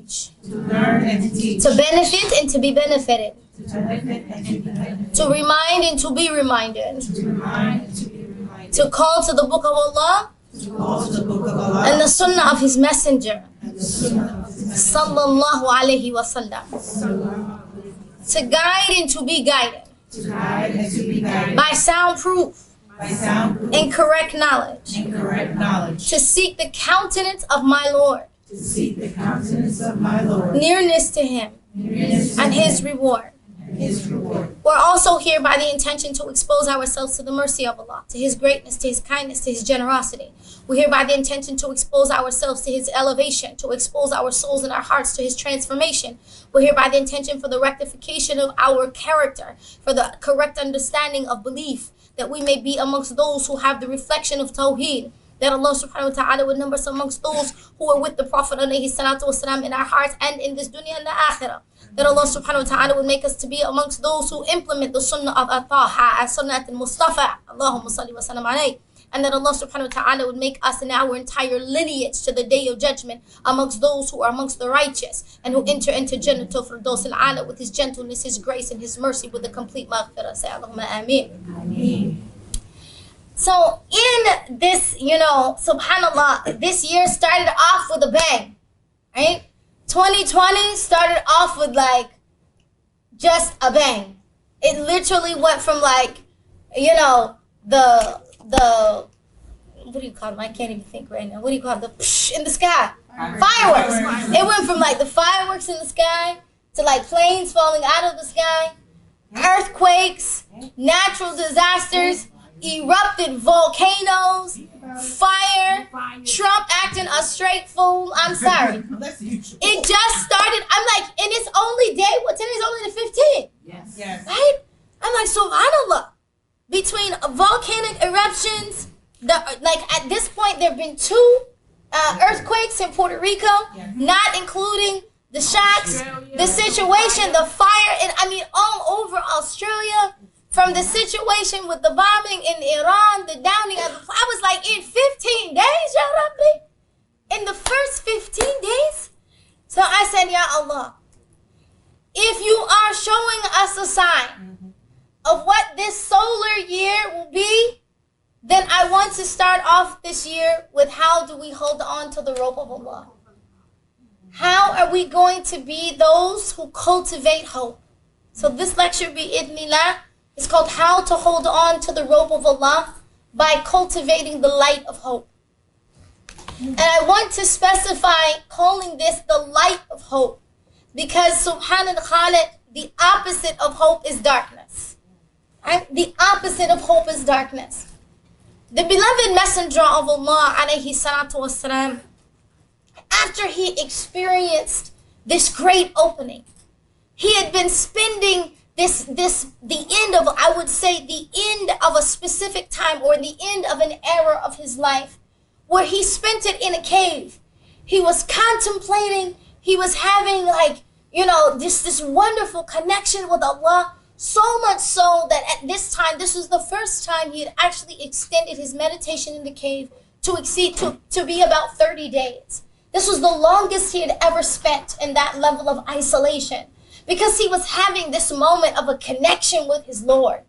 teach. To benefit and to be benefited. To remind and to be reminded. To call to the book of Allah and the sunnah of his messenger. Sallallahu alayhi wa sallam. To guide and to be guided. By sound proof. And correct knowledge. To seek the countenance of my Lord. Nearness to him. And his reward. We're also here by the intention to expose ourselves to the mercy of Allah, to his greatness, to his kindness, to his generosity. We're here by the intention to expose ourselves to his elevation, to expose our souls and our hearts to his transformation. We're here by the intention for the rectification of our character, for the correct understanding of belief, that we may be amongst those who have the reflection of Tawheed, that Allah subhanahu wa ta'ala would number us amongst those who are with the Prophet alayhi salatu wasalam in our hearts and in this dunya and the akhirah. That Allah subhanahu wa ta'ala would make us to be amongst those who implement the sunnah of Taha, as sunnah al-Mustafa, Allahumma salli wa sallam alayhi. And that Allah subhanahu wa ta'ala would make us in our entire lineage to the day of judgment amongst those who are amongst the righteous and who enter into Jannatul Firdaus al-Ala with his gentleness, his grace, and his mercy with the complete maghfirah. Say Allahumma ameen. Ameen. So in this, subhanAllah, this year started off with a bang, right? 2020 started off with just a bang. It literally went from the what do you call them? I can't even think right now. What do you call it? The psh in the sky. Fireworks. It went from the fireworks in the sky to planes falling out of the sky, earthquakes, natural disasters, erupted volcanoes, fire, Trump acting a straight fool. I'm sorry. It just started. I'm and it's only today's only the 15th. Yes. Right? I'm subhanAllah. Between volcanic eruptions, at this point there have been 2 earthquakes in Puerto Rico, not including the shocks, the situation, the fire, and all over Australia. From the situation with the bombing in Iran, the downing of the... I was in 15 days, Ya Rabbi? In the first 15 days? So I said, Ya Allah, if you are showing us a sign of what this solar year will be, then I want to start off this year with how do we hold on to the rope of Allah? How are we going to be those who cultivate hope? So this lecture, bi'idhnillah, it's called How to Hold On to the Rope of Allah by Cultivating the Light of Hope. And I want to specify calling this the light of hope because subhanallah, the opposite of hope is darkness. Right? The opposite of hope is darkness. The beloved messenger of Allah alayhi salatu wasalam, after he experienced this great opening, he had been spending the end of a specific time or the end of an era of his life where he spent it in a cave. He was contemplating, he was having this wonderful connection with Allah, so much so that at this time, this was the first time he had actually extended his meditation in the cave to be about 30 days. This was the longest he had ever spent in that level of isolation, because he was having this moment of a connection with his Lord.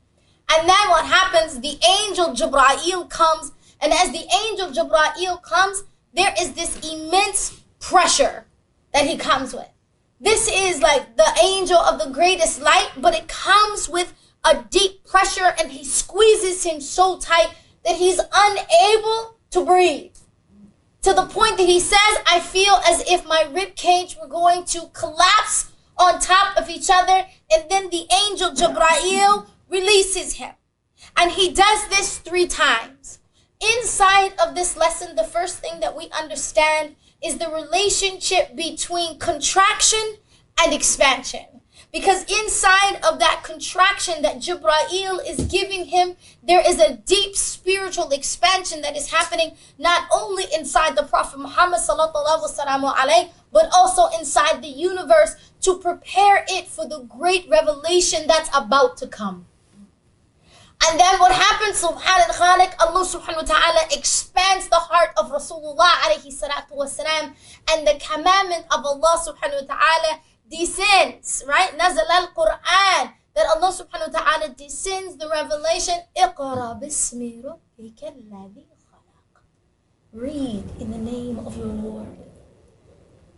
And then what happens, the angel Jibreel comes, and as the angel Jibreel comes, there is this immense pressure that he comes with. This is the angel of the greatest light, but it comes with a deep pressure, and he squeezes him so tight that he's unable to breathe. To the point that he says, I feel as if my rib cage were going to collapse on top of each other, and then the angel Jibreel releases him. And he does this 3 times. Inside of this lesson, the first thing that we understand is the relationship between contraction and expansion. Because inside of that contraction that Jibreel is giving him, there is a deep spiritual expansion that is happening not only inside the Prophet Muhammad sallallahu alaihi wasallam, but also inside the universe to prepare it for the great revelation that's about to come. And then what happens, Subhan al-Khaliq, Allah subhanahu wa ta'ala expands the heart of Rasulullah alayhi salatu wasalam, and the commandment of Allah subhanahu wa ta'ala descends, right? Nazal al-Quran, that Allah subhanahu wa ta'ala descends the revelation, Iqra bismi rabbika alladhi khalaq. Read in the name of your Lord.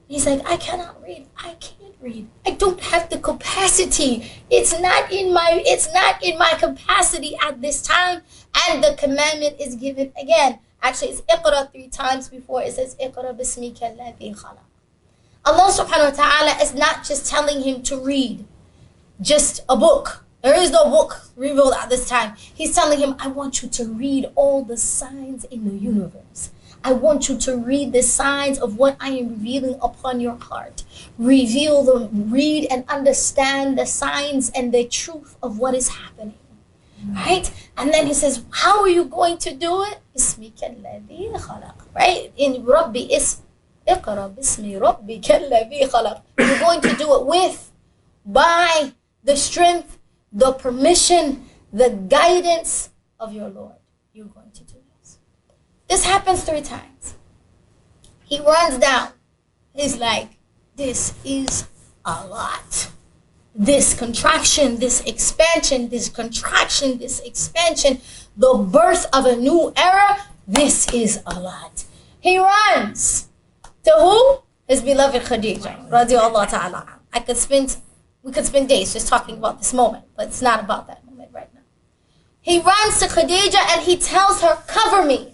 He's like, I cannot read. I can't read. I don't have the capacity. It's not in my capacity at this time. And the commandment is given again. Actually, it's Iqra 3 times before it says Iqra bismika alladhi khalaq. Allah subhanahu wa ta'ala is not just telling him to read just a book. There is no book revealed at this time. He's telling him, I want you to read all the signs in the universe. I want you to read the signs of what I am revealing upon your heart. Read and understand the signs and the truth of what is happening. Right? And then he says, how are you going to do it? Bismika alladhi khalaq. Right? In Rabbi is Iqra bismi rabbika alladhi khalaq. You're going to do it by the strength, the permission, the guidance of your Lord. You're going to do this. This happens 3 times. He runs down. He's like, this is a lot. This contraction, this expansion, this contraction, this expansion, the birth of a new era, this is a lot. He runs to who? His beloved Khadija, radiallahu ta'ala. We could spend days just talking about this moment, but it's not about that moment right now. He runs to Khadija and he tells her, cover me.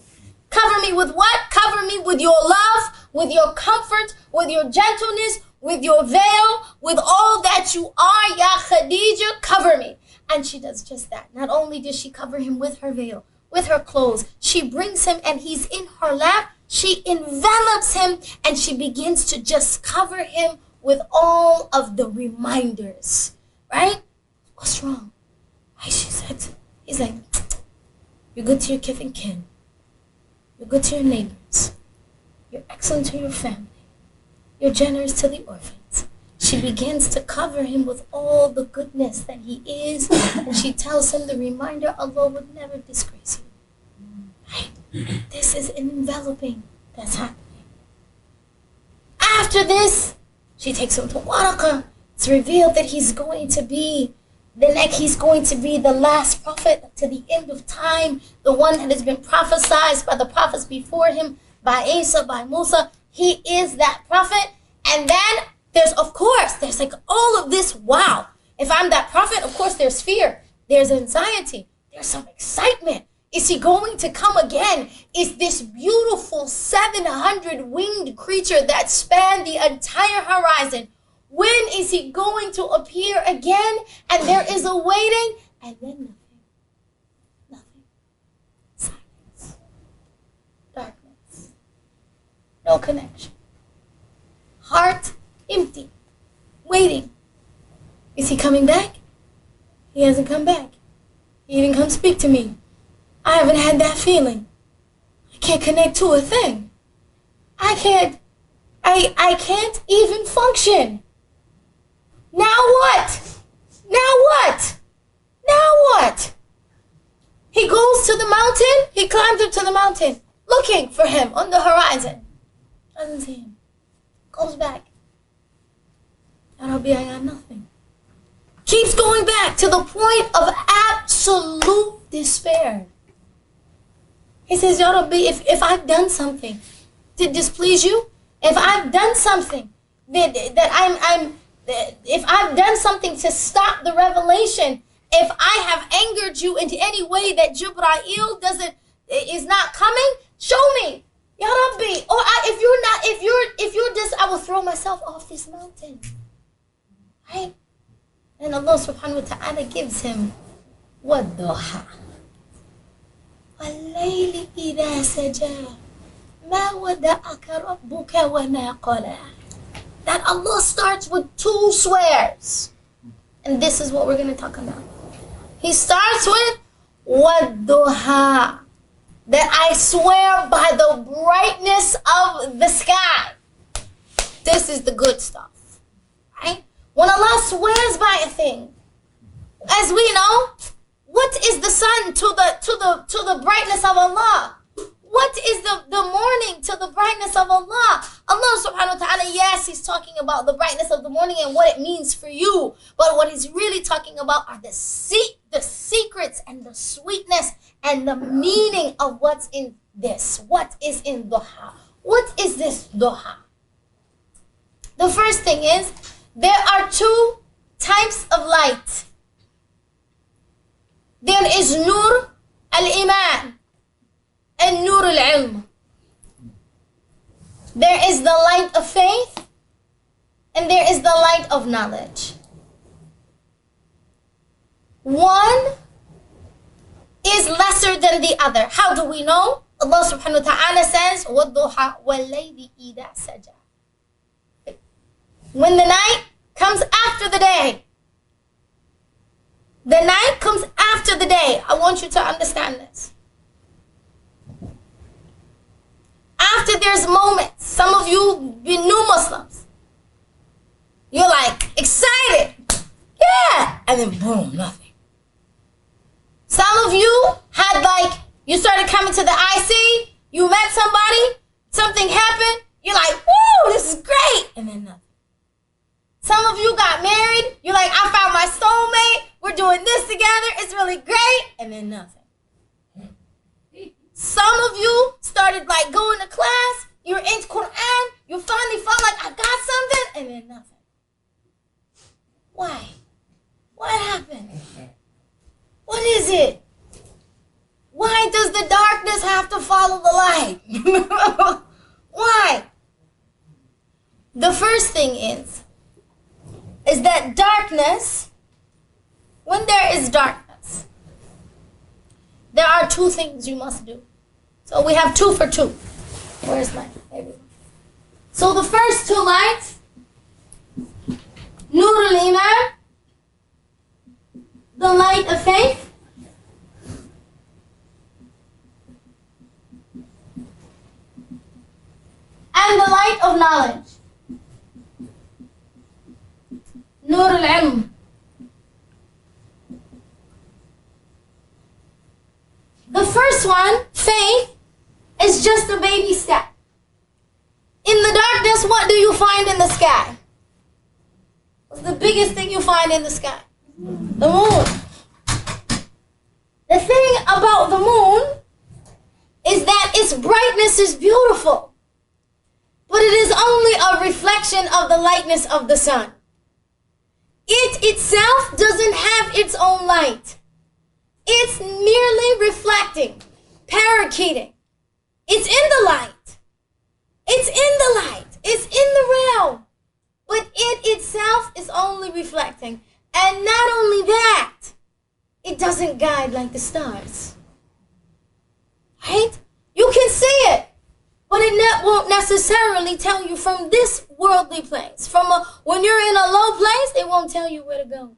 Cover me with what? Cover me with your love, with your comfort, with your gentleness, with your veil, with all that you are, Ya Khadija, cover me. And she does just that. Not only does she cover him with her veil, with her clothes, she brings him and he's in her lap. She envelops him and she begins to just cover him with all of the reminders, right? What's wrong? She said, he's like, you're good to your kith and kin. You're good to your neighbors. You're excellent to your family. You're generous to the orphans. She begins to cover him with all the goodness that he is, and she tells him the reminder, Allah would never disgrace you. Right? This is an enveloping that's happening. After this, she takes him to Waraqah. It's revealed that he's going to be the last prophet to the end of time, the one that has been prophesied by the prophets before him, by Isa, by Musa. He is that prophet. And then there's like all of this, wow. If I'm that prophet, of course there's fear, there's anxiety, there's some excitement. Is he going to come again? Is this beautiful 700-winged creature that spanned the entire horizon? When is he going to appear again? And there is a waiting, and then nothing. Silence. Darkness. No connection. Heart empty. Waiting. Is he coming back? He hasn't come back. He didn't come speak to me. I haven't had that feeling. I can't connect to a thing. I can't even function. Now what? Now what? Now what? He goes to the mountain. He climbs up to the mountain, looking for him on the horizon. Doesn't see him. Goes back. And I got nothing. Keeps going back to the point of absolute despair. He says, Ya Rabbi, if I've done something to displease you, if I've done something if I've done something to stop the revelation, if I have angered you in any way that Jibreel is not coming, show me, Ya Rabbi. Or if you're just, I will throw myself off this mountain. Right? And Allah subhanahu wa ta'ala gives him وَالضُّحَى وَاللَّيْلِ إِذَا سَجَى مَا وَدَعَكَ رَبُّكَ وَمَا قَلَى. That Allah starts with 2 swears. And this is what we're going to talk about. He starts with وَالضُّحَى, that I swear by the brightness of the sky. This is the good stuff. Right? When Allah swears by a thing, as we know, What is the sun to the brightness of Allah? What is the morning to the brightness of Allah? Allah subhanahu wa ta'ala, yes, he's talking about the brightness of the morning and what it means for you. But what he's really talking about are the secrets and the sweetness and the meaning of what's in this. What is in duha? What is this duha? The first thing is, there are two types of light. There is nur al-iman and nur al-ilm. There is the light of faith and there is the light of knowledge. One is lesser than the other. How do we know? Allah subhanahu wa ta'ala says, وَالضُّحَى وَاللَّيْلِ إِذَا سَجَى. When the night comes after the day. The night comes after the day. I want you to understand this. After there's moments, some of you be new Muslims. You're like excited. Yeah. And then boom, nothing. Some of you had like, you started coming to the IC, you met somebody, something happened, you're like, woo, this is great. And then nothing. Some of you got married, you're like, I found my soulmate, we're doing this together, it's really great, and then nothing. Some of you started like going to class, you're in Quran, you finally felt like I got something, and then nothing. Why? What happened? What is it? Why does the darkness have to follow the light? Why? The first thing is that darkness, when there is darkness, there are two things you must do. So we have 2 for 2. Where's my baby? So the first 2 lights, Nur al-Iman, the light of faith, and the light of knowledge, Nur al-Ilm. The first one, faith, is just a baby step. In the darkness, what do you find in the sky? What's the biggest thing you find in the sky? The moon. The thing about the moon is that its brightness is beautiful, but it is only a reflection of the lightness of the sun. It itself doesn't have its own light. It's merely reflecting, parakeeting. It's in the light. It's in the light. It's in the realm. But it itself is only reflecting. And not only that, it doesn't guide like the stars. Right? You can see it, but it won't necessarily tell you from this worldly place. When you're in a low place, it won't tell you where to go.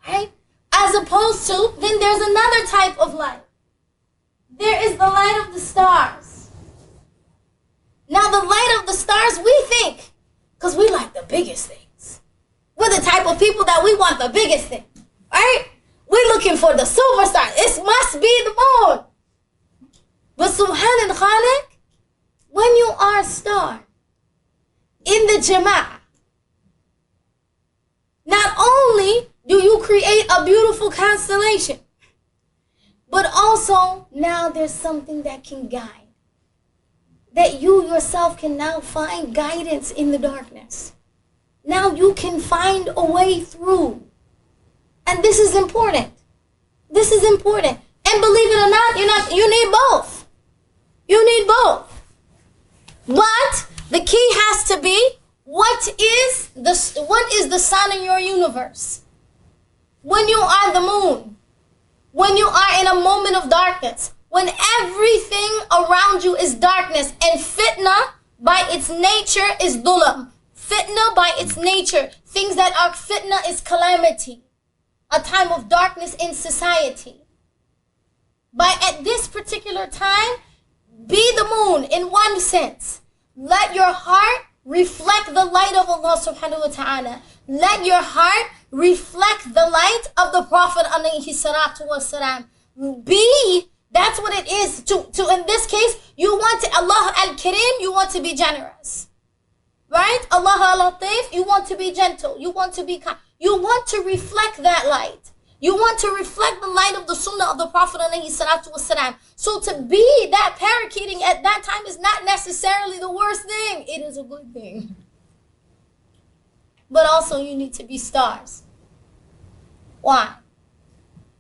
Right? As opposed to, then there's another type of light. There is the light of the stars. Now the light of the stars, we think, because we like the biggest things. We're the type of people that we want the biggest thing. Right? We're looking for the silver star. It must be the moon. But Subhan al-Khaliq, when you are a star in the Jama'ah, not only do you create a beautiful constellation, but also now there's something that can guide. That you yourself can now find guidance in the darkness. Now you can find a way through. And this is important. This is important. And believe it or not, you need both. You need both. But the key has to be, what is the sun in your universe? When you are the moon, when you are in a moment of darkness, when everything around you is darkness, and fitna by its nature is dhulam. Fitna by its nature, things that are fitna is calamity, a time of darkness in society. At this particular time, be the moon in one sense. Let your heart reflect the light of Allah subhanahu wa ta'ala. Let your heart reflect the light of the Prophet alayhi salatu wasalam. That's what it is. To in this case, you want to, Allah al-Karim, you want to be generous. Right? Allah al-Latif, you want to be gentle. You want to be kind. You want to reflect that light. You want to reflect the light of the sunnah of the Prophet alayhi salatu wasalam. So to be that parakeeting at that time is not necessarily the worst thing. It is a good thing. But also you need to be stars. Why?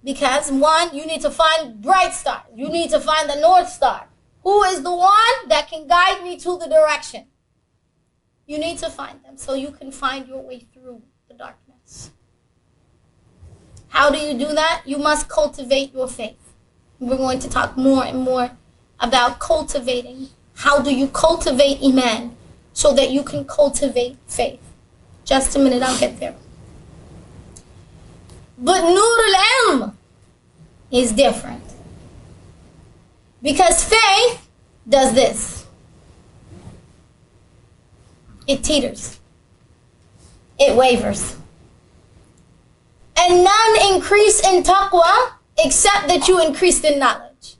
Because one, you need to find bright stars. You need to find the North Star. Who is the one that can guide me to the direction? You need to find them so you can find your way through the darkness. How do you do that? You must cultivate your faith. We're going to talk more and more about cultivating. How do you cultivate Iman so that you can cultivate faith? Just a minute, I'll get there. But Nur al-Ilm is different. Because faith does this. It teeters. It wavers. And none increase in taqwa except that you increase in knowledge.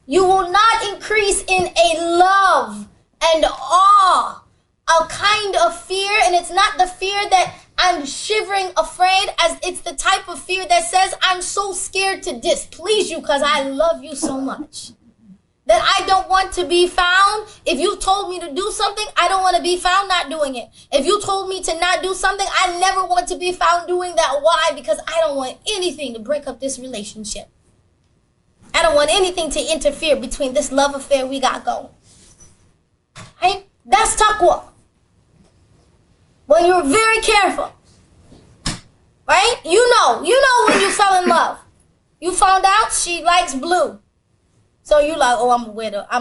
You will not increase in a love and awe, a kind of fear, and it's not the fear that I'm shivering afraid, as it's the type of fear that says I'm so scared to displease you because I love you so much that I don't want to be found. If you told me to do something, I don't want to be found not doing it. If you told me to not do something, I never want to be found doing that. Why? Because I don't want anything to break up this relationship. I don't want anything to interfere between this love affair we got going. Right? That's taqwa. When you're very careful. Right? You know when you fell in love. You found out she likes blue. So you like, oh, I'm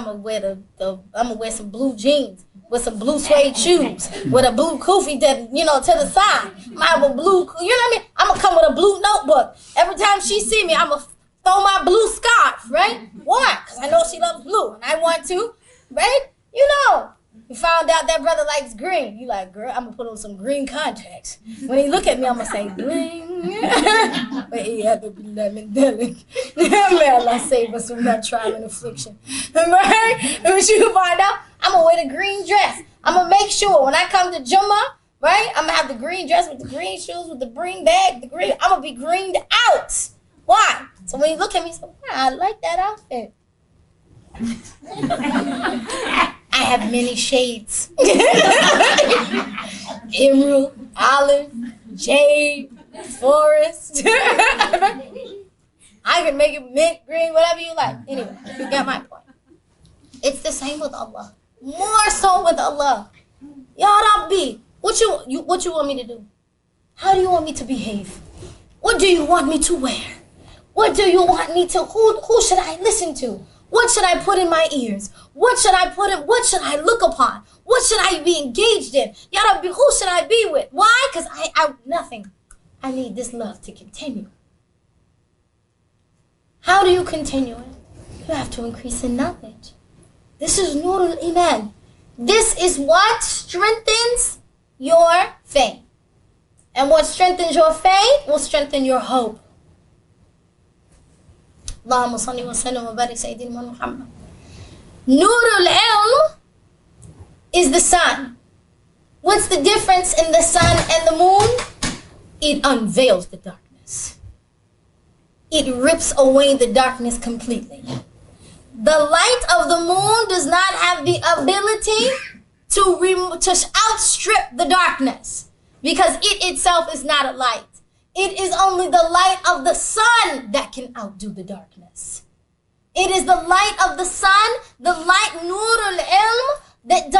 gonna wear some blue jeans with some blue suede shoes with a blue kufi that, to the side. I have a blue, you know what I mean? I'm gonna come with a blue notebook. Every time she see me, I'm gonna throw my blue scarf, right? Why? Because I know she loves blue and I want to, right? You found out that brother likes green. You like, girl, I'm gonna put on some green contacts. When he look at me, I'm gonna say, bling. But he had to be lemon delic. May Allah save us from that trial and affliction. Right? And when you find out, I'm gonna wear the green dress. I'm gonna make sure when I come to Jummah, right? I'm gonna have the green dress with the green shoes, with the green bag, the green. I'm gonna be greened out. Why? So when you look at me, you say, wow, I like that outfit. I have many shades. Emerald, olive, jade, forest. I can make it mint, green, whatever you like. Anyway, you get my point. It's the same with Allah. More so with Allah. Ya Rabbi, what you want me to do? How do you want me to behave? What do you want me to wear? What do you want me to, who should I listen to? What should I put in my ears? What should I look upon? What should I be engaged in? Ya Rabbi, who should I be with? Why? Because I nothing. I need this love to continue. How do you continue it? You have to increase in knowledge. This is Nurul Iman. This is what strengthens your faith. And what strengthens your faith will strengthen your hope. Allahumma salli wa sallam wa barik Sayyidina Muhammad. Nurul Ilm is the sun. What's the difference in the sun and the moon? It unveils the darkness. It rips away the darkness completely. The light of the moon does not have the ability to outstrip the darkness because it itself is not a light. It is only the light of the sun that can outdo the darkness. It is the light of the sun, the light Nurul Ilm, that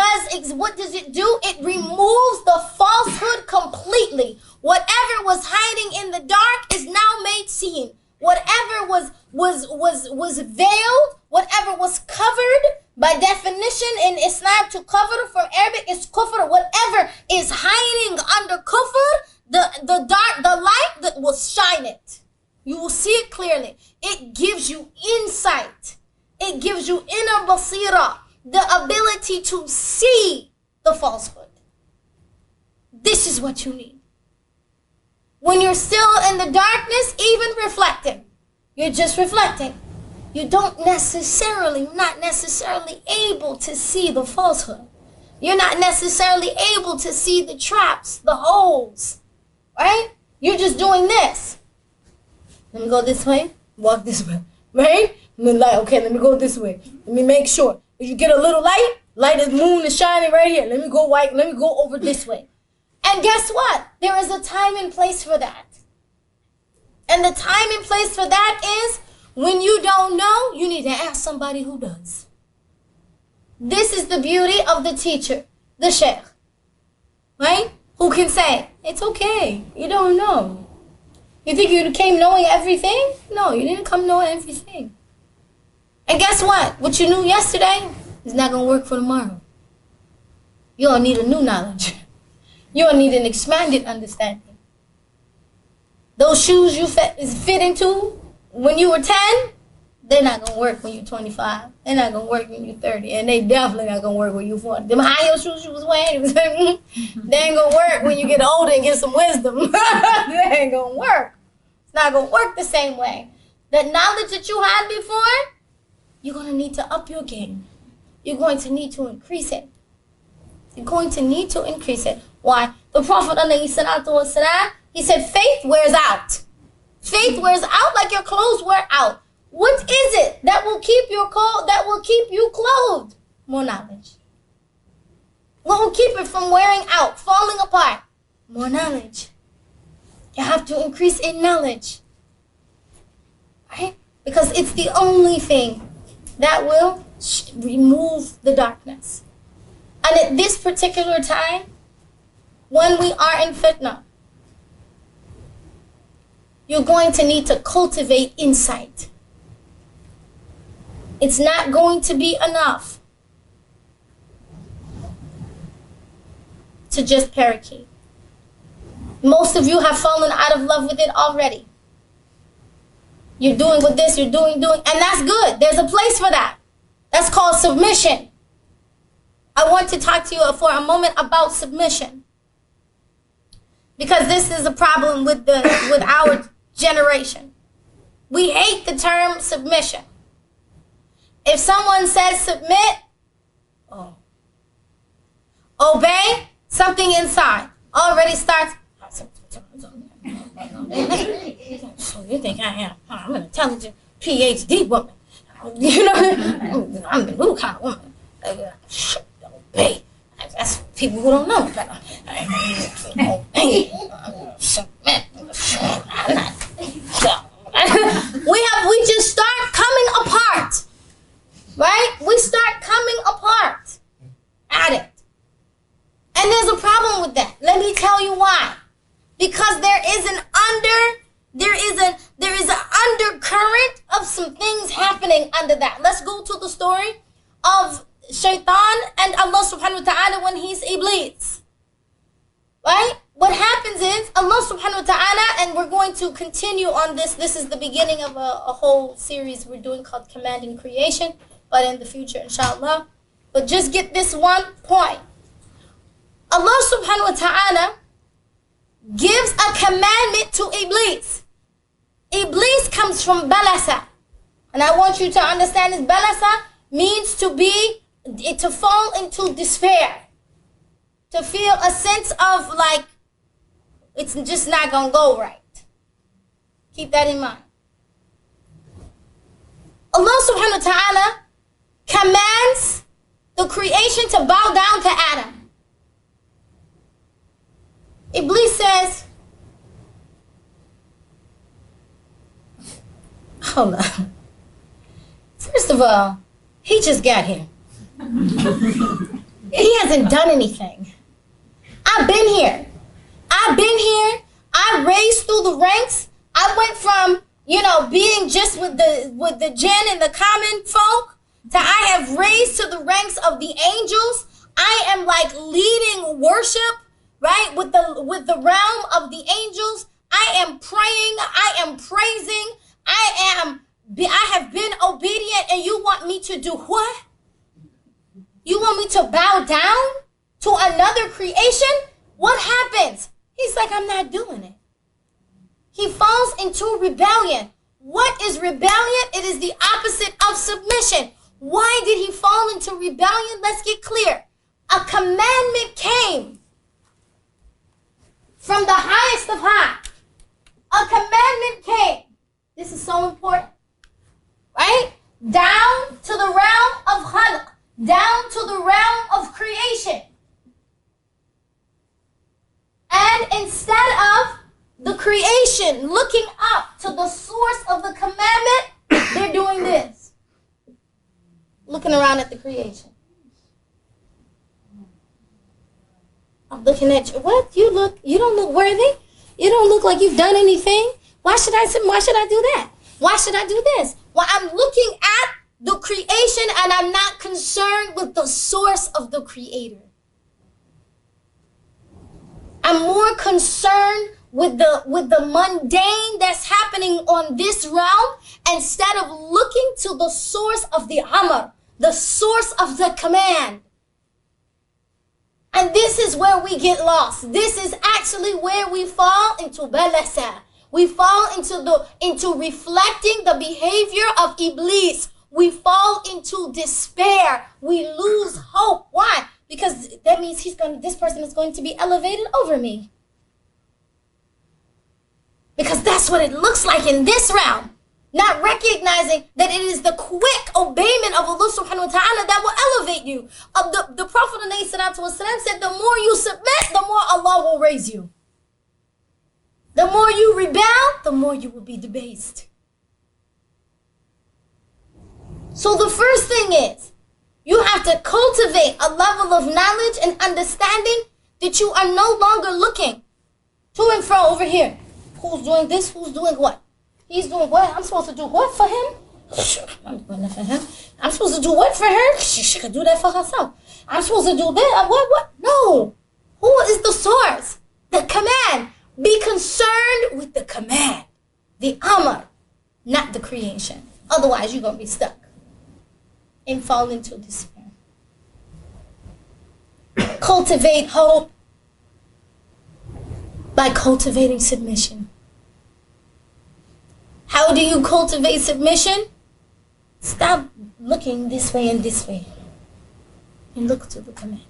what does it do? It removes the falsehood completely. Whatever was hiding in the dark is now made seen. Whatever was veiled, whatever was covered, by definition in Islam, to cover from Arabic is kufr. Whatever is hiding under kufr, the light that will shine it. You will see it clearly. It gives you insight. It gives you inner basira, the ability to see the falsehood. This is what you need. When you're still in the darkness, even reflecting, you're just reflecting. You not necessarily able to see the falsehood. You're not necessarily able to see the traps, the holes, right? You're just doing this. Let me go this way, walk this way, right? And then like, okay, let me go this way. Let me make sure. If you get a little light as moon is shining right here. Let me go over this way. And guess what? There is a time and place for that. And the time and place for that is when you don't know, you need to ask somebody who does. This is the beauty of the teacher, the sheikh, right? Who can say, it's okay, you don't know. You think you came knowing everything? No, you didn't come knowing everything. And guess what? What you knew yesterday is not going to work for tomorrow. You're going to need a new knowledge. You're going to need an expanded understanding. Those shoes you fit into when you were 10, they're not going to work when you're 25. They're not going to work when you're 30. And they definitely not going to work when you're 40. Them high heel shoes you was wearing, they ain't going to work when you get older and get some wisdom. They ain't going to work. It's not going to work the same way. The knowledge that you had before, you're going to need to up your game. You're going to need to increase it. You're going to need to increase it. Why? The Prophet, ﷺ, he said, faith wears out. Faith wears out like your clothes wear out. What is it that will keep you clothed? More knowledge. What will keep it from wearing out, falling apart? More knowledge. You have to increase in knowledge. Right? Because it's the only thing that will remove the darkness. And at this particular time, when we are in fitna, you're going to need to cultivate insight. It's not going to be enough to just parakeet. Most of you have fallen out of love with it already. You're doing with this, you're doing, and that's good. There's a place for that. That's called submission. I want to talk to you for a moment about submission. Because this is a problem with our generation. We hate the term submission. If someone says submit, obey, something inside already starts. So you think I'm an intelligent PhD woman. You know, I'm the new kind of woman. Obey. That's people who don't know better. Obey. Submit. We just start coming apart. Right? We start coming apart at it. And there's a problem with that. Let me tell you why. Because there is an undercurrent of some things happening under that. Let's go to the story of Shaitan and Allah subhanahu wa ta'ala when he's Iblis. Right? What happens is Allah subhanahu wa ta'ala, and we're going to continue on this. This is the beginning of a whole series we're doing called Command and Creation, but in the future, inshallah. But just get this one point. Allah subhanahu wa ta'ala gives a commandment to Iblis. Iblis comes from balasa. And I want you to understand this. Balasa means to fall into despair. To feel a sense of like, it's just not going to go right. Keep that in mind. Allah subhanahu wa ta'ala commands the creation to bow down to Adam. Iblis says, hold on. First of all, he just got here. He hasn't done anything. I've been here. I raised through the ranks. I went from, being just with the jinn and the common folk to I have raised to the ranks of the angels. I am like leading worship, right? With the realm of the angels. I am praying. I am praising. I have been obedient, and you want me to do what? You want me to bow down to another creation? What happens? I'm not doing it. He falls into rebellion. What is rebellion? It is the opposite of submission. Why did he fall into rebellion? Let's get clear. A commandment came from the highest of high. A commandment came. This is so important. Right? Down to the realm of khalq. Down to the realm of creation. And instead of the creation looking up to the source of the commandment, they're doing this. Looking around at the creation. I'm looking at you. What? You don't look worthy? You don't look like you've done anything? Why should I do that? Why should I do this? Well, I'm looking at the creation and I'm not concerned with the source of the creator. I'm more concerned with the mundane that's happening on this realm instead of looking to the source of the amr, the source of the command. And this is where we get lost. This is actually where we fall into balasa. We fall into reflecting the behavior of Iblis. We fall into despair. We lose hope. Why? Because that means this person is going to be elevated over me. Because that's what it looks like in this realm. Not recognizing that it is the quick obeyment of Allah subhanahu wa ta'ala that will elevate you. The Prophet ﷺ said, the more you submit, the more Allah will raise you. The more you rebel, the more you will be debased. So the first thing is, you have to cultivate a level of knowledge and understanding that you are no longer looking to and fro over here. Who's doing this? Who's doing what? He's doing what? I'm supposed to do what for him? I'm doing that for him. I'm supposed to do what for her? She could do that for herself. I'm supposed to do that? What? No. Who is the source? The command. Be concerned with the command. The amr, not the creation. Otherwise, you're going to be stuck and fall into despair. Cultivate hope by cultivating submission. How do you cultivate submission? Stop looking this way and this way. And look to the command.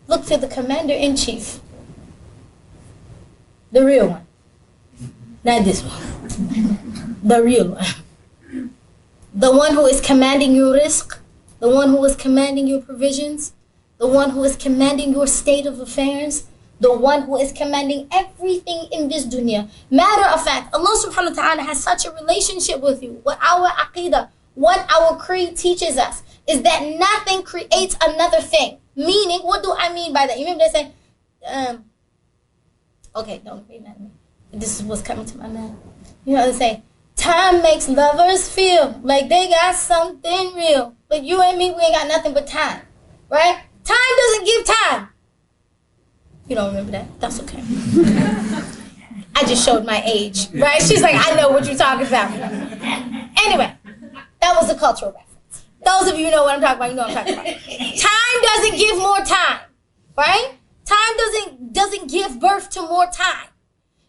Look to the commander-in-chief. The real one. Not this one. The real one. The one who is commanding your rizq. The one who is commanding your provisions. The one who is commanding your state of affairs. The one who is commanding everything in this dunya. Matter of fact, Allah subhanahu wa ta'ala has such a relationship with you. What our aqidah, what our creed teaches us is that nothing creates another thing. Meaning, what do I mean by that? You remember they say, okay, don't read that to me. This is what's coming to my mind. You know, they say, time makes lovers feel like they got something real. But you and me, we ain't got nothing but time. Right? Time doesn't give time. You don't remember that? That's okay. I just showed my age, right? She's like, I know what you're talking about. Anyway, that was a cultural reference. Those of you who know what I'm talking about, you know what I'm talking about. Time doesn't give more time, right? Time doesn't give birth to more time.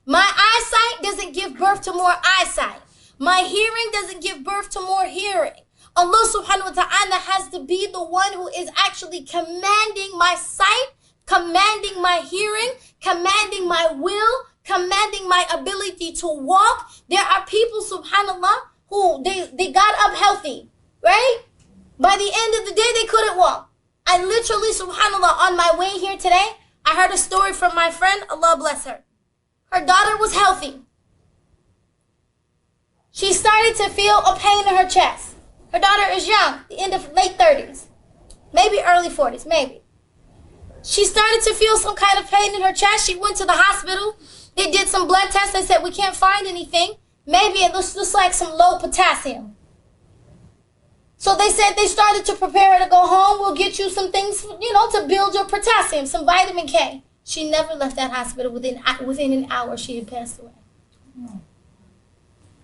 My eyesight doesn't give birth to more eyesight. My hearing doesn't give birth to more hearing. Allah subhanahu wa ta'ala has to be the one who is actually commanding my sight, commanding my hearing, commanding my will, commanding my ability to walk. There are people, subhanallah, who they got up healthy, right? By the end of the day, they couldn't walk. I literally, subhanallah, on my way here today, I heard a story from my friend, Allah bless her. Her daughter was healthy. She started to feel a pain in her chest. Her daughter is young, the end of late 30s, maybe early 40s, maybe. She started to feel some kind of pain in her chest. She went to the hospital. They did some blood tests. They said, we can't find anything. Maybe it looks just like some low potassium. So they said they started to prepare her to go home. We'll get you some things, to build your potassium, some vitamin K. She never left that hospital. Within an hour, she had passed away.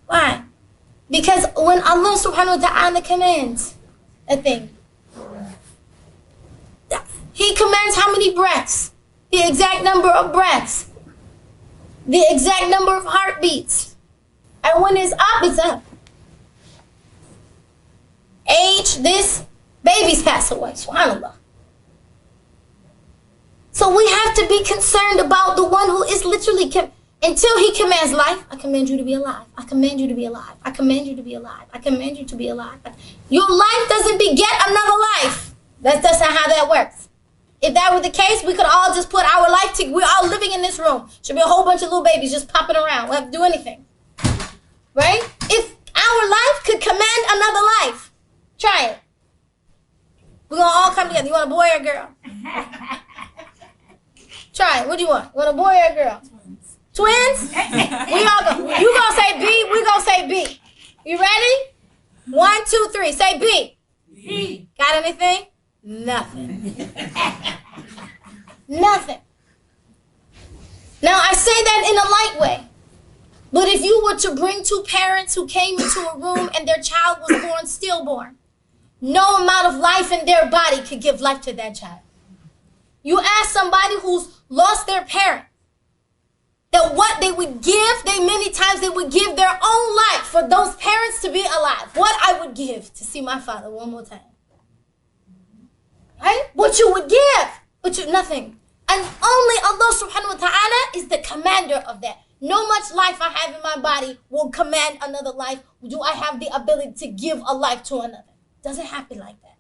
Why? Because when Allah subhanahu wa ta'ala commands a thing, He commands how many breaths, the exact number of breaths. the exact number of heartbeats. And when it's up, it's up. Age, this, babies pass away. SubhanAllah. So we have to be concerned about the one who is literally, until he commands life, I command you to be alive. I command you to be alive. I command you to be alive. I command you to be alive. Your life doesn't beget another life. That's not how that works. If that were the case, we could all just put our life together. We're all living in this room. Should be a whole bunch of little babies just popping around. We don't have to do anything. Right? If our life could command another life, try it. We're going to all come together. You want a boy or a girl? Try it. What do you want? You want a boy or a girl? Twins? We all go. You going to say B, we going to say B. You ready? 1, 2, 3. Say B. B. Got anything? Nothing. Nothing. Now, I say that in a light way. But if you were to bring two parents who came into a room and their child was born stillborn, no amount of life in their body could give life to that child. You ask somebody who's lost their parent, that what they would give, many times they would give their own life for those parents to be alive. What I would give to see my father one more time. Right? What you would give, nothing. And only Allah subhanahu wa ta'ala is the commander of that. No much life I have in my body will command another life. Do I have the ability to give a life to another? Doesn't happen like that.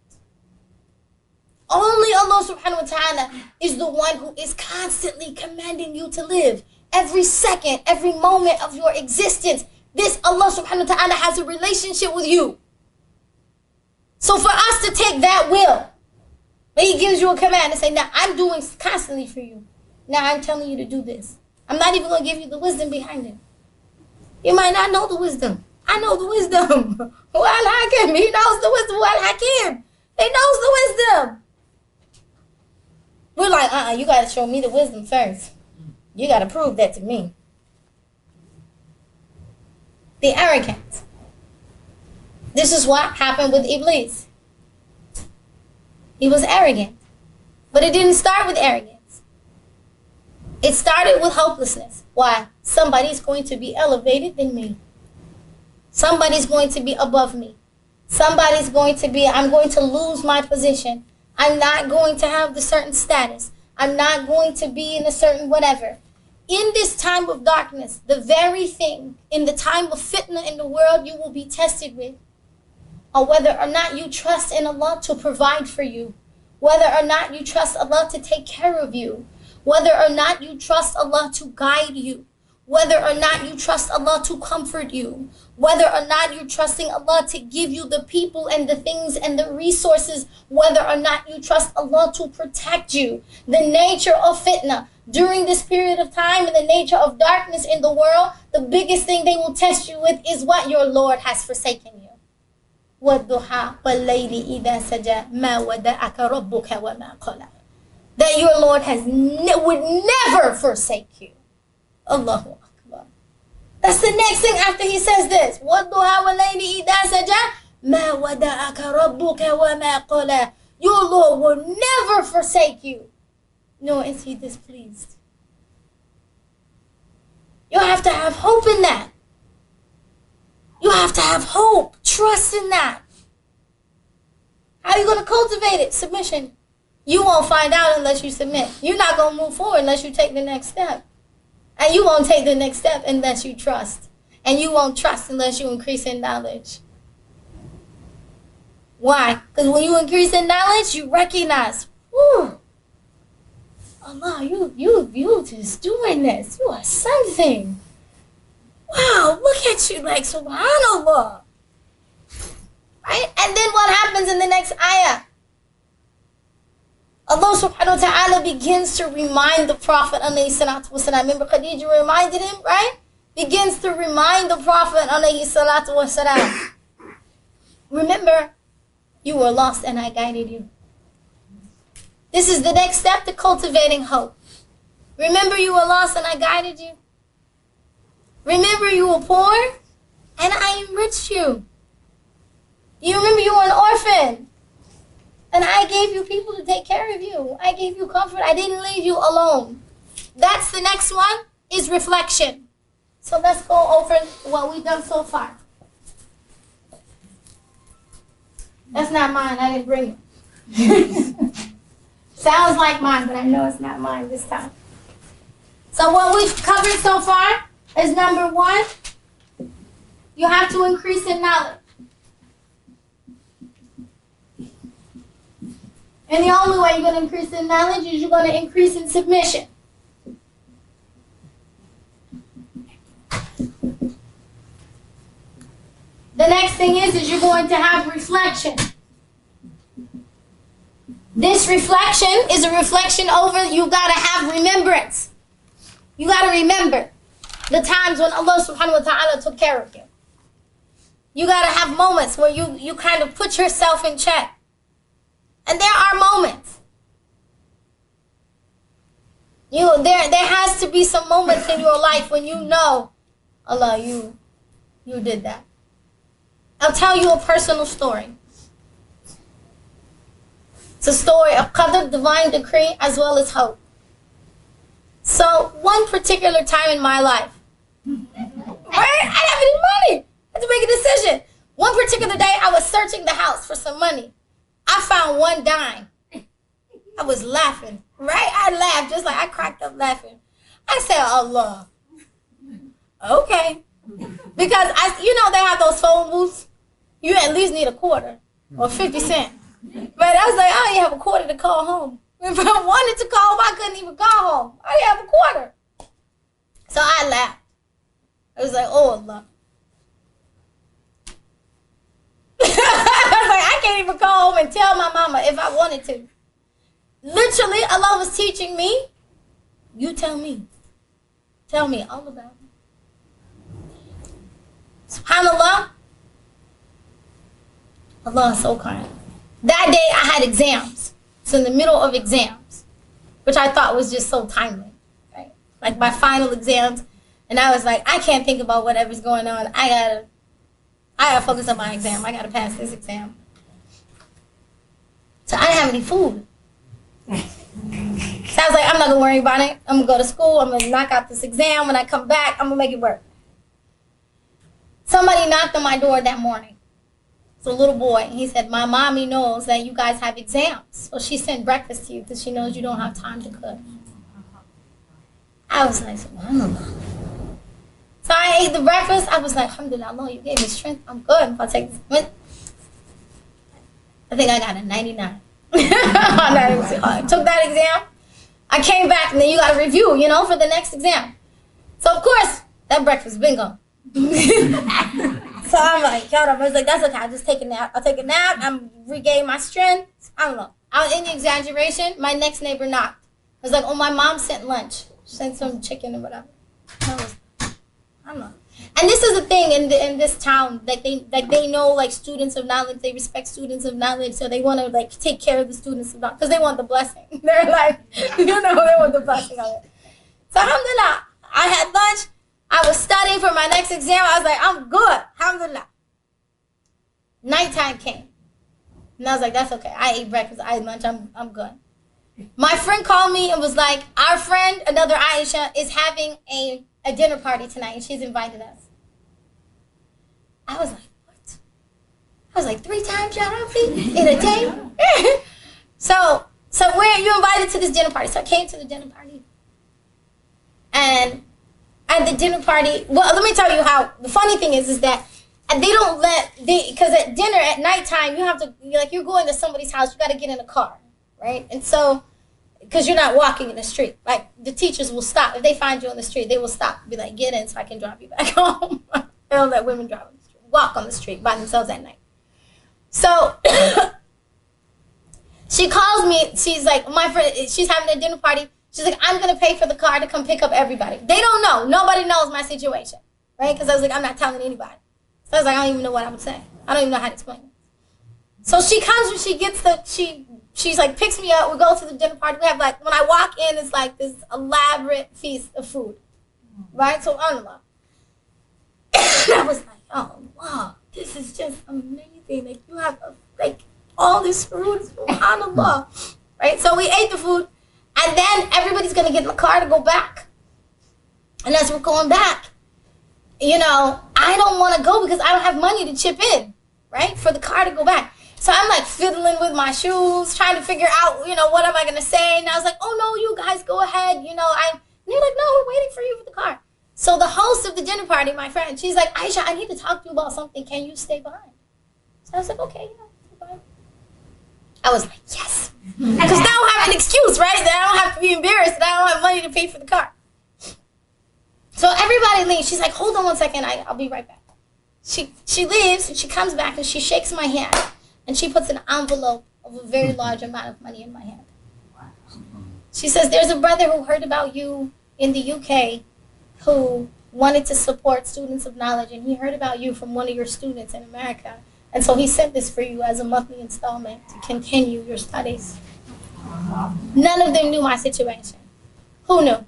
Only Allah subhanahu wa ta'ala is the one who is constantly commanding you to live. Every second, every moment of your existence, this Allah subhanahu wa ta'ala has a relationship with you. So for us to take that will, he gives you a command and say, now I'm doing constantly for you. Now I'm telling you to do this. I'm not even going to give you the wisdom behind it. You might not know the wisdom. I know the wisdom. Well, Hakim, he knows the wisdom. Well, Hakim, he knows the wisdom. We're like, you got to show me the wisdom first. You got to prove that to me. The arrogance. This is what happened with Iblis. He was arrogant. But it didn't start with arrogance. It started with hopelessness. Why? Somebody's going to be elevated than me. Somebody's going to be above me. Somebody's going to be, I'm going to lose my position. I'm not going to have the certain status. I'm not going to be in a certain whatever. In this time of darkness, the very thing, in the time of fitna in the world you will be tested with, or whether or not you trust in Allah to provide for you, whether or not you trust Allah to take care of you, whether or not you trust Allah to guide you, whether or not you trust Allah to comfort you, whether or not you're trusting Allah to give you the people and the things and the resources, whether or not you trust Allah to protect you. The nature of fitna during this period of time and the nature of darkness in the world, the biggest thing they will test you with is what your Lord has forsaken you. وَالضُّحَى وَاللَّيْلِ إِذَا سَجَى مَا وَدَعَكَ رَبُّكَ وَمَا قَلَى. That your Lord would never forsake you. Allahu Akbar. That's the next thing after he says this. وَالضُّحَى وَاللَّيْلِ إِذَا سَجَى مَا وَدَعَكَ رَبُّكَ وَمَا قَلَى. Your Lord will never forsake you, nor is he displeased. You have to have hope in that. You have to have hope, trust in that. How are you going to cultivate it? Submission. You won't find out unless you submit. You're not going to move forward unless you take the next step. And you won't take the next step unless you trust. And you won't trust unless you increase in knowledge. Why? Because when you increase in knowledge, you recognize, whew, Allah, you just doing this. You are something. Wow, look at you, like, subhanallah. Right? And then what happens in the next ayah? Allah subhanahu wa ta'ala begins to remind the Prophet alayhi salatu wasalam. Remember Khadija reminded him, right? Begins to remind the Prophet alayhi salatu wasalam. Remember, you were lost and I guided you. This is the next step to cultivating hope. Remember you were lost and I guided you. Remember you were poor and I enriched you. You remember you were an orphan and I gave you people to take care of you. I gave you comfort. I didn't leave you alone. That's the next one. is reflection. So let's go over what we've done so far. That's not mine. I didn't bring it. Sounds like mine, but I know it's not mine this time. So what we've covered so far is number 1, you have to increase in knowledge. And the only way you're going to increase in knowledge is you're going to increase in submission. The next thing is you're going to have reflection. This reflection is a reflection over, you got to have remembrance. You got to remember the times when Allah subhanahu wa ta'ala took care of you. You got to have moments where you kind of put yourself in check. And there are moments. There has to be some moments in your life when you know, Allah, you did that. I'll tell you a personal story. It's a story of qadr, divine decree, as well as hope. So, one particular time in my life, I didn't have any money. I had to make a decision. One particular day, I was searching the house for some money. I found one dime. I was laughing, right? I laughed, just like I cracked up laughing. I said, Allah, okay. Because, they have those phone booths. You at least need a quarter or 50 cents. But I was like, I only have a quarter to call home. If I wanted to call home, I couldn't even call home. I didn't have a quarter. So I laughed. I was like, oh, Allah. I was like, I can't even call home and tell my mama if I wanted to. Literally, Allah was teaching me, you tell me. Tell me all about it. SubhanAllah. Allah is so kind. That day I had exams. So in the middle of exams, which I thought was just so timely, right? Like my final exams, and I was like, I can't think about whatever's going on. I gotta focus on my exam. I gotta pass this exam. So I didn't have any food. So I was like, I'm not gonna worry about it. I'm gonna go to school. I'm gonna knock out this exam. When I come back, I'm gonna make it work. Somebody knocked on my door that morning. It's a little boy. He said, my mommy knows that you guys have exams. So she sent breakfast to you because she knows you don't have time to cook. I was like, subhanAllah. So I ate the breakfast. I was like, alhamdulillah, Allah, you gave me strength. I'm good. If I take this. I think I got a 99. I took that exam. I came back, and then you got to review, for the next exam. So, of course, that breakfast bingo. So I'm like, I was like, that's okay. I'll just take a nap. I'll take a nap. I'm regain my strength. I don't know. Any exaggeration, my next neighbor knocked. I was like, oh, my mom sent lunch. She sent some chicken or whatever. I don't know. And this is the thing in this town, they know, like, students of knowledge. They respect students of knowledge, so they want to, like, take care of the students of knowledge because they want the blessing. They're like, they want the blessing of it. So alhamdulillah, I had lunch. I was studying for my next exam. I was like, I'm good. Alhamdulillah. Nighttime came. And I was like, that's okay. I ate breakfast. I ate lunch. I'm good. My friend called me and was like, our friend, another Aisha, is having a dinner party tonight, and she's invited us. I was like, what? I was like, 3 times Sharafi in a day? So where you invited to this dinner party? So I came to the dinner party. And at the dinner party, well, let me tell you how, the funny thing is that they don't because at dinner at nighttime, you have to, you're going to somebody's house, you got to get in a car, right? And so, because you're not walking in the street. Like, the teachers will stop. If they find you on the street, they will stop and be like, get in so I can drive you back home. They don't let women drive on the street, walk on the street by themselves at night. So, she calls me, she's like, my friend, she's having a dinner party. She's like, I'm going to pay for the car to come pick up everybody. They don't know. Nobody knows my situation, right? Because I was like, I'm not telling anybody. So I was like, I don't even know what I would say. I don't even know how to explain it. So she comes and she gets she's like, picks me up. We go to the dinner party. We have like, when I walk in, it's like this elaborate feast of food, right? So, Allah. I was like, oh, wow, this is just amazing. Like, you have, like, all this food, subhanAllah, right? So we ate the food. And then everybody's going to get in the car to go back. And as we're going back, I don't want to go because I don't have money to chip in, right, for the car to go back. So I'm like fiddling with my shoes, trying to figure out, what am I going to say? And I was like, oh, no, you guys go ahead. And they're like, no, we're waiting for you for the car. So the host of the dinner party, my friend, she's like, Aisha, I need to talk to you about something. Can you stay behind? So I was like, okay, stay behind. I was like, yes. Because now I have an excuse, right? That I don't have to be embarrassed and I don't have money to pay for the car. So everybody leaves. She's like, hold on one second. I'll be right back. She leaves and she comes back and she shakes my hand and she puts an envelope of a very large amount of money in my hand. She says, there's a brother who heard about you in the UK who wanted to support students of knowledge, and he heard about you from one of your students in America. And so he sent this for you as a monthly installment to continue your studies. None of them knew my situation. Who knew?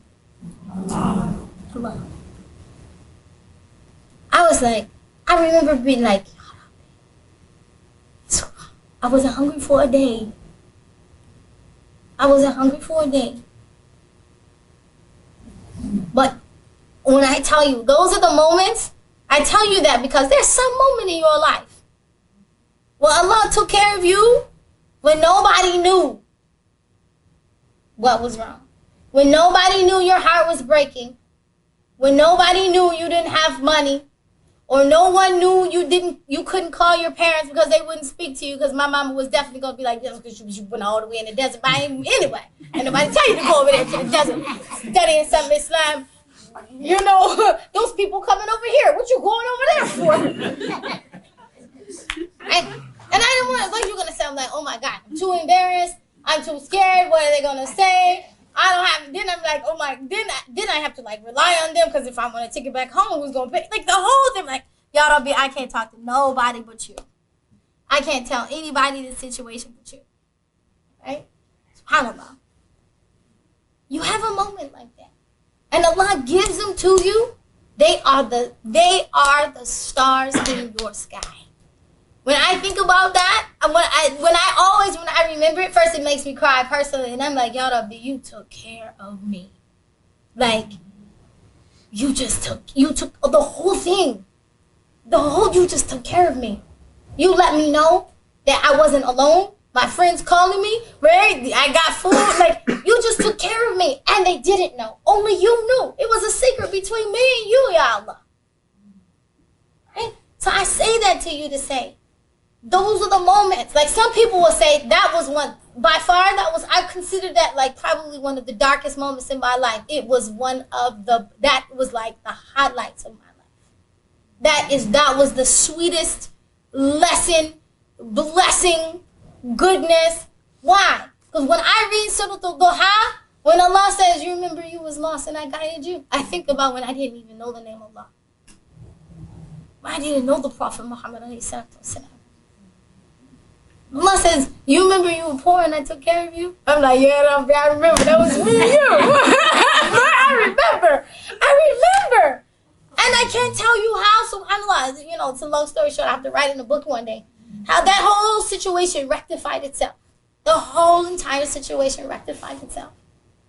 Allah. I was like, I remember being like, I wasn't hungry for a day. But when I tell you, those are the moments, I tell you that because there's some moment in your life where Allah took care of you when nobody knew what was wrong. When nobody knew your heart was breaking. When nobody knew you didn't have money. Or no one knew you couldn't call your parents because they wouldn't speak to you, because my mama was definitely going to be like, yes, because you went all the way in the desert. But anyway, and nobody tell you to go over there to the desert studying some Islam. Those people coming over here. What you going over there for? and I didn't want, like, you're going to say, I'm like, oh my God, I'm too embarrassed. I'm too scared. What are they going to say? I don't have, then I'm like, oh my, then I have to like rely on them, because if I want to take it back home, who's going to pay? Like the whole thing, like, I can't talk to nobody but you. I can't tell anybody the situation but you. Right? SubhanAllah. You have a moment like that. And Allah gives them to you. They are the stars in your sky. When I think about that, when I remember it, first it makes me cry personally, and I'm like, Ya Rabbi, you took care of me. Like, you took the whole thing. You just took care of me. You let me know that I wasn't alone. My friends calling me, right? I got food. Like, you just took care of me, and they didn't know. Only you knew. It was a secret between me and you, Ya Allah. Right? So I say that to you to say, those are the moments. Like, some people will say that was one, by far, I consider that like probably one of the darkest moments in my life. It was that was like the highlights of my life. That was the sweetest lesson, blessing, goodness. Why? Because when I read Surah Al-Duha, when Allah says, you remember you was lost and I guided you, I think about when I didn't even know the name of Allah. I didn't know the Prophet Muhammad ﷺ. Allah says, you remember you were poor and I took care of you? I'm like, yeah, I remember. That was me and you. I remember. And I can't tell you how, subhanAllah, it's a long story short, I have to write in a book one day, how that whole situation rectified itself. The whole entire situation rectified itself.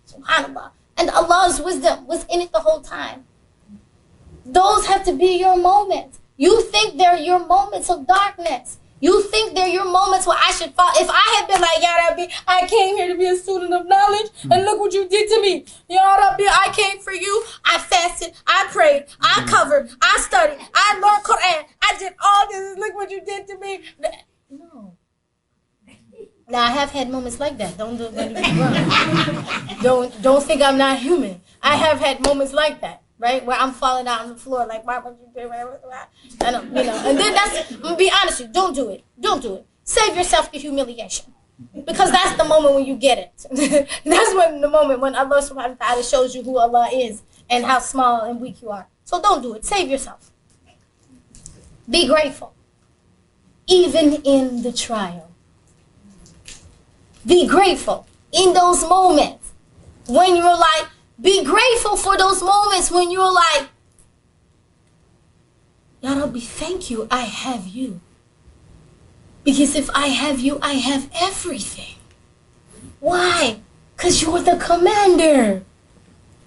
SubhanAllah. And Allah's wisdom was in it the whole time. Those have to be your moments. You think they're your moments of darkness. You think they're your moments where I should fall. If I had been like, Ya Rabbi, I came here to be a student of knowledge, and look what you did to me. Ya Rabbi, I came for you. I fasted. I prayed. I covered. I studied. I learned Quran. I did all this. Look what you did to me. No. Now, I have had moments like that. Don't think I'm not human. I have had moments like that. Right? Where I'm falling out on the floor like, why would you do that? And then I'm gonna be honest with you, don't do it. Don't do it. Save yourself the humiliation. Because that's the moment when you get it. That's the moment when Allah subhanahu wa ta'ala shows you who Allah is and how small and weak you are. So don't do it. Save yourself. Be grateful. Even in the trial. Be grateful in those moments when you're like, be grateful for those moments when you're like, Ya Rabbi, thank you, I have you. Because if I have you, I have everything. Why? Because you're the commander.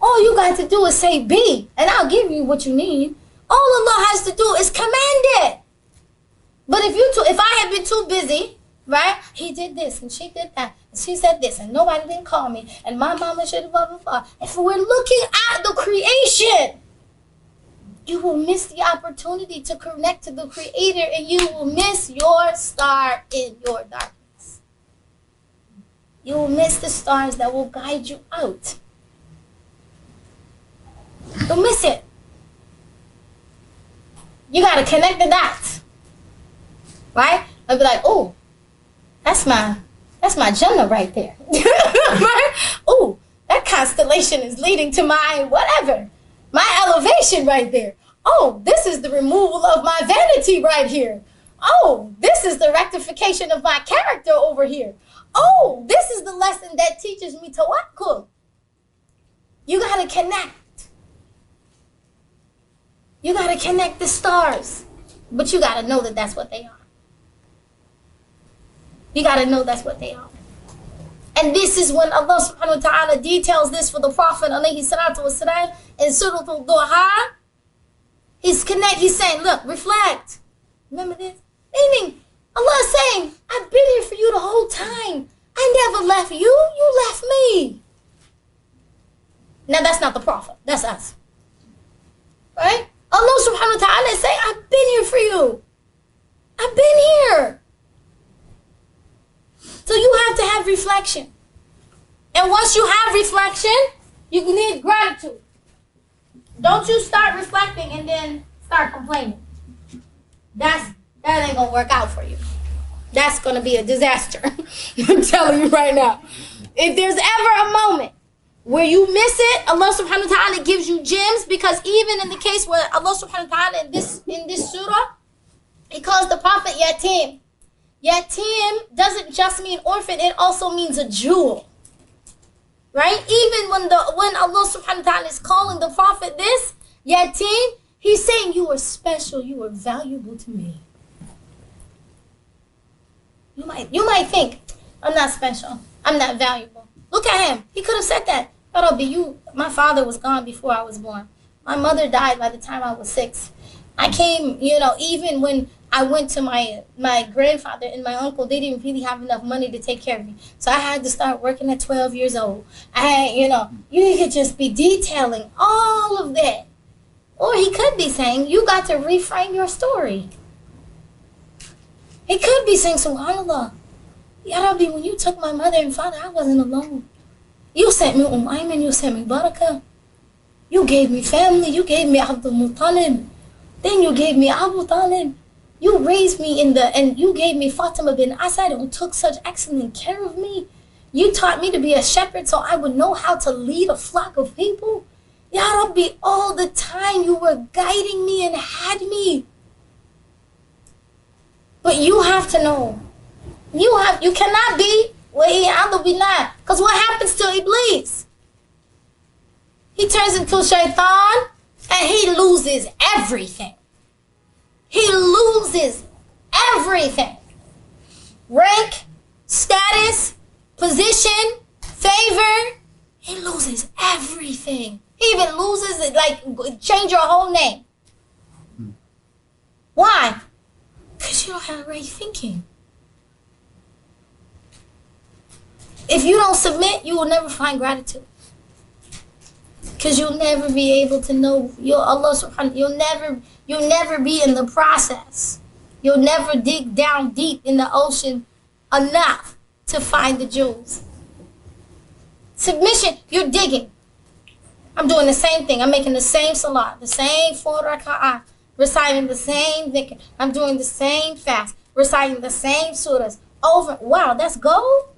All you got to do is say be, and I'll give you what you need. All Allah has to do is command it. But if I had been too busy, right? He did this and she did that, and she said this, and nobody didn't call me, and my mama should have blah blah blah. If we're looking at the creation, you will miss the opportunity to connect to the Creator, and you will miss your star in your darkness. You will miss the stars that will guide you out. Don't miss it. You gotta connect the dots, right? I'll be like, oh, that's my Jannah right there. Oh, that constellation is leading to my whatever, my elevation right there. Oh, this is the removal of my vanity right here. Oh, this is the rectification of my character over here. Oh, this is the lesson that teaches me tawakkul. You gotta connect. You got to connect the stars. But you got to know that that's what they are. You got to know that's what they are. And this is when Allah subhanahu wa ta'ala details this for the Prophet alayhi salatu wasalam in Surah Al-Duha. He's saying, look, reflect. Remember this? Meaning, Allah is saying, I've been here for you the whole time. I never left you. You left me. Now that's not the Prophet. That's us. Right? Allah subhanahu wa ta'ala is saying, I've been here for you. I've been here. So you have to have reflection. And once you have reflection, you need gratitude. Don't you start reflecting and then start complaining. That ain't going to work out for you. That's going to be a disaster. I'm telling you right now. If there's ever a moment where you miss it, Allah subhanahu wa ta'ala gives you gems, because even in the case where Allah subhanahu wa ta'ala in this surah, He calls the Prophet Yatim. Yatim doesn't just mean orphan, it also means a jewel. Right? Even when Allah subhanahu wa ta'ala is calling the Prophet this, Yatim, He's saying you are special, you are valuable to me. You might think, I'm not special, I'm not valuable. Look at him. He could have said that. My father was gone before I was born. My mother died by the time I was 6. I came, even when I went to my grandfather and my uncle, they didn't really have enough money to take care of me. So I had to start working at 12 years old. You could just be detailing all of that. Or he could be saying, you got to reframe your story. He could be saying, subhanAllah, Ya Rabbi, when you took my mother and father, I wasn't alone. You sent me Ayman, you sent me Barakah. You gave me family, you gave me Abdul Muttalib. Then you gave me Abu Talib. You raised me and you gave me Fatima bin Asad who took such excellent care of me. You taught me to be a shepherd so I would know how to lead a flock of people. Ya Rabbi, all the time you were guiding me and had me. But you have to know. You cannot be because what happens to Iblis? He turns into Shaitan and he loses everything. He loses everything. Rank, status, position, favor. He loses everything. He even loses it, like change your whole name. Why? Because you don't have right thinking. If you don't submit, you will never find gratitude. Because you'll never be able to know your Allah subhanahu. You'll never be in the process. You'll never dig down deep in the ocean enough to find the jewels. Submission, you're digging. I'm doing the same thing. I'm making the same salat, the same 4 raka'ah, reciting the same dhikr. I'm doing the same fast, reciting the same surahs over. Wow, that's gold?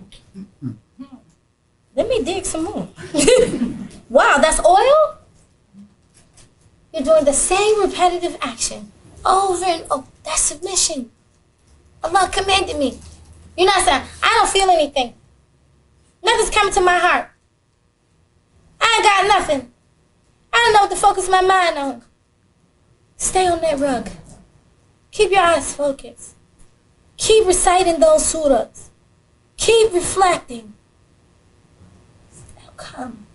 Let me dig some more. Wow, that's oil? You're doing the same repetitive action over and over. That's submission. Allah commanded me. You're not saying, I don't feel anything. Nothing's coming to my heart. I ain't got nothing. I don't know what to focus my mind on. Stay on that rug. Keep your eyes focused. Keep reciting those surahs. Keep reflecting. They'll come.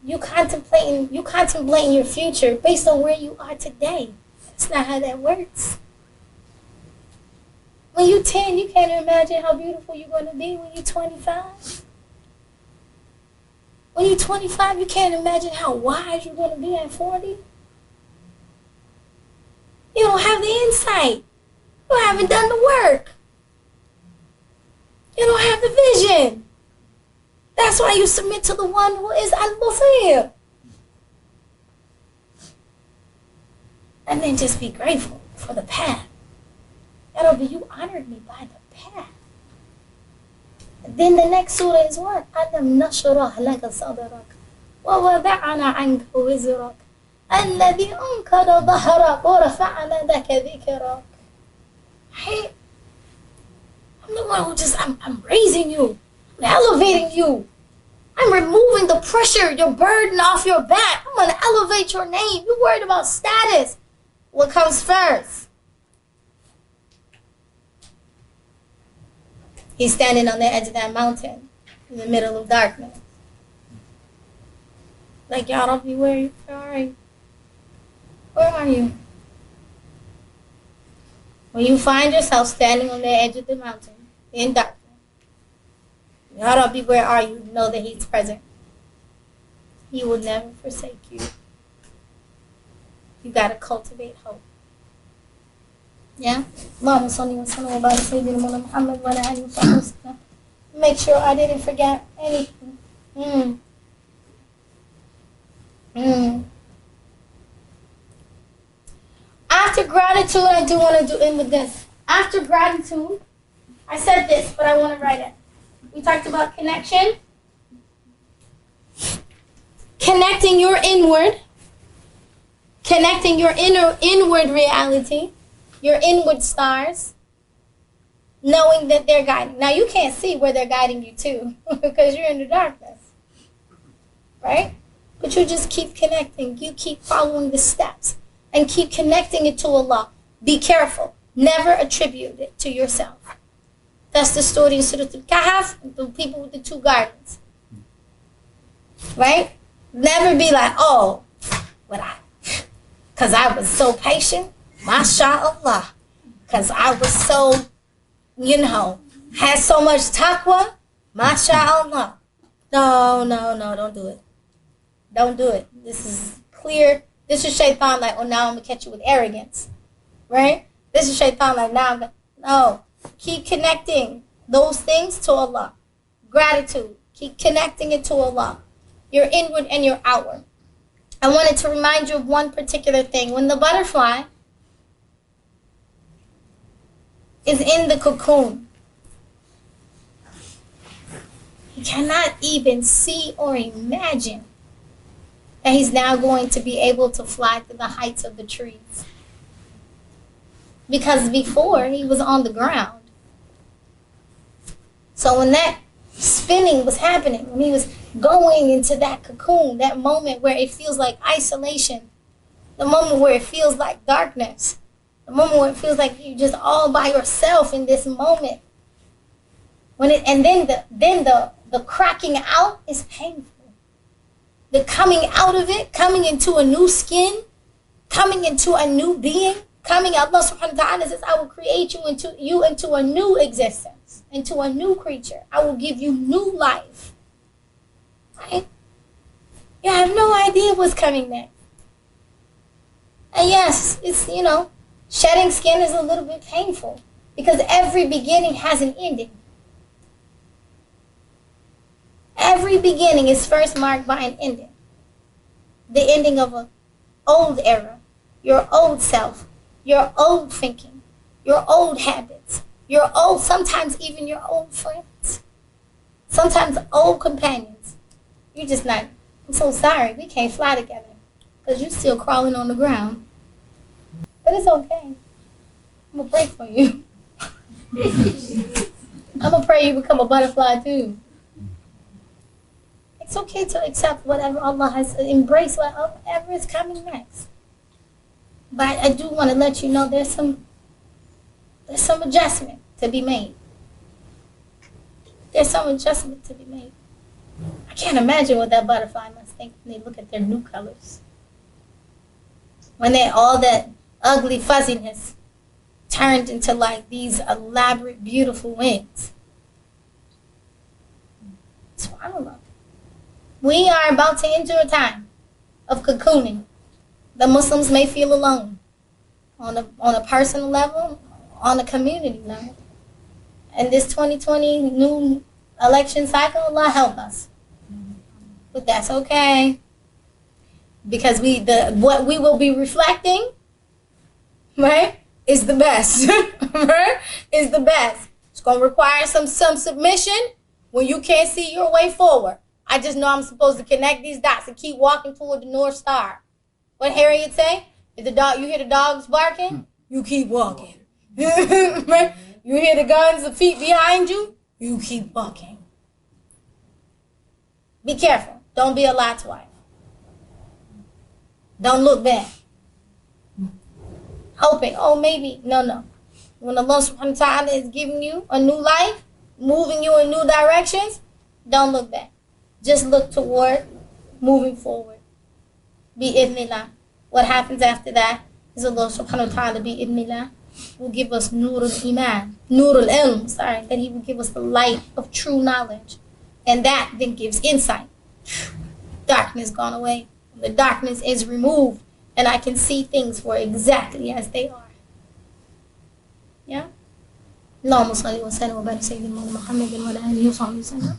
You contemplating your future based on where you are today. That's not how that works. When you're 10, you can't imagine how beautiful you're going to be when you're 25. When you're 25, you can't imagine how wise you're going to be at 40. You don't have the insight. You haven't done the work. You don't have the vision. That's why you submit to the one who is al-Basir. And then just be grateful for the path. Ya Rabbi, you honored me by the path. And then the next surah is what? أَلَمْ نَشْرَحْ لَكَ صَدْرَكَ وَوَضَعْنَا عَنْكَ وِزْرَكَ الَّذِي أَنْقَضَ ظَهْرَكَ وَرَفَعْنَا لَكَ ذِكْرَكَ. Hey, I'm the one who I'm raising you. I'm elevating you. I'm removing the pressure, your burden off your back. I'm going to elevate your name. You're worried about status. What comes first? He's standing on the edge of that mountain in the middle of darkness. Like, y'all don't be worried. Where are you? Where are you? When you find yourself standing on the edge of the mountain in darkness, y'all don't be where are you? Know that he's present. He will never forsake you. You got to cultivate hope. Yeah? Make sure I didn't forget anything. After gratitude, I do want to end with this. After gratitude, I said this, but I want to write it. We talked about connection. Connecting your inward. Connecting your inward reality. Your inward stars, knowing that they're guiding. Now, you can't see where they're guiding you to because you're in the darkness, right? But you just keep connecting. You keep following the steps and keep connecting it to Allah. Be careful. Never attribute it to yourself. That's the story in Surah Al-Kahf, the people with the 2 gardens, right? Never be like, oh, because I was so patient. MashaAllah, because I was so, had so much taqwa. MashaAllah. No, don't do it. Don't do it. This is clear. This is shaitan like, oh, now I'm going to catch you with arrogance. Right? This is shaitan like, now I'm going to, no. Keep connecting those things to Allah. Gratitude. Keep connecting it to Allah. Your inward and your outward. I wanted to remind you of one particular thing. When the butterfly is in the cocoon, he cannot even see or imagine that he's now going to be able to fly to the heights of the trees. Because before, he was on the ground. So when that spinning was happening, when he was going into that cocoon, that moment where it feels like isolation, the moment where it feels like darkness, the moment where it feels like you're just all by yourself in this moment. And then the cracking out is painful. The coming out of it, coming into a new skin, coming into a new being, Allah subhanahu wa ta'ala says, I will create you into a new existence, into a new creature. I will give you new life. Right? You have no idea what's coming next. And yes, it's, shedding skin is a little bit painful because every beginning has an ending. Every beginning is first marked by an ending. The ending of an old era, your old self, your old thinking, your old habits, sometimes even your old friends, sometimes old companions. You're just not, I'm so sorry, we can't fly together because you're still crawling on the ground. But it's okay. I'm going to pray for you. I'm going to pray you become a butterfly too. It's okay to accept whatever Allah has, embrace whatever is coming next. But I do want to let you know there's some adjustment to be made. There's some adjustment to be made. I can't imagine what that butterfly must think when they look at their new colors. When all that ugly fuzziness turned into like these elaborate, beautiful wings. SubhanAllah. We are about to enter a time of cocooning. The Muslims may feel alone on a personal level, on a community level. And this 2020 new election cycle, Allah help us. But that's okay. Because what we will be reflecting, right, is the best. Right? Is the best. It's going to require some submission when you can't see your way forward. I just know I'm supposed to connect these dots and keep walking toward the North Star. What Harriet say? If you hear the dogs barking, you keep walking. Right? You hear the guns of feet behind you, you keep walking. Be careful. Don't be a Lot's wife. Don't look back. Hoping, maybe. No. When Allah subhanahu wa ta'ala is giving you a new life, moving you in new directions, don't look back. Just look toward moving forward. Bi-idhnillah. What happens after that is Allah subhanahu wa ta'ala, bi-idhnillah, will give us nurul iman, nurul ilm, that He will give us the light of true knowledge. And that then gives insight. Darkness gone away. The darkness is removed. And I can see things for exactly as they are. Yeah? Allahumma salli wa sallim wa barik sayyidina Muhammadin wa ala alihi wa sahbihi wa sallam.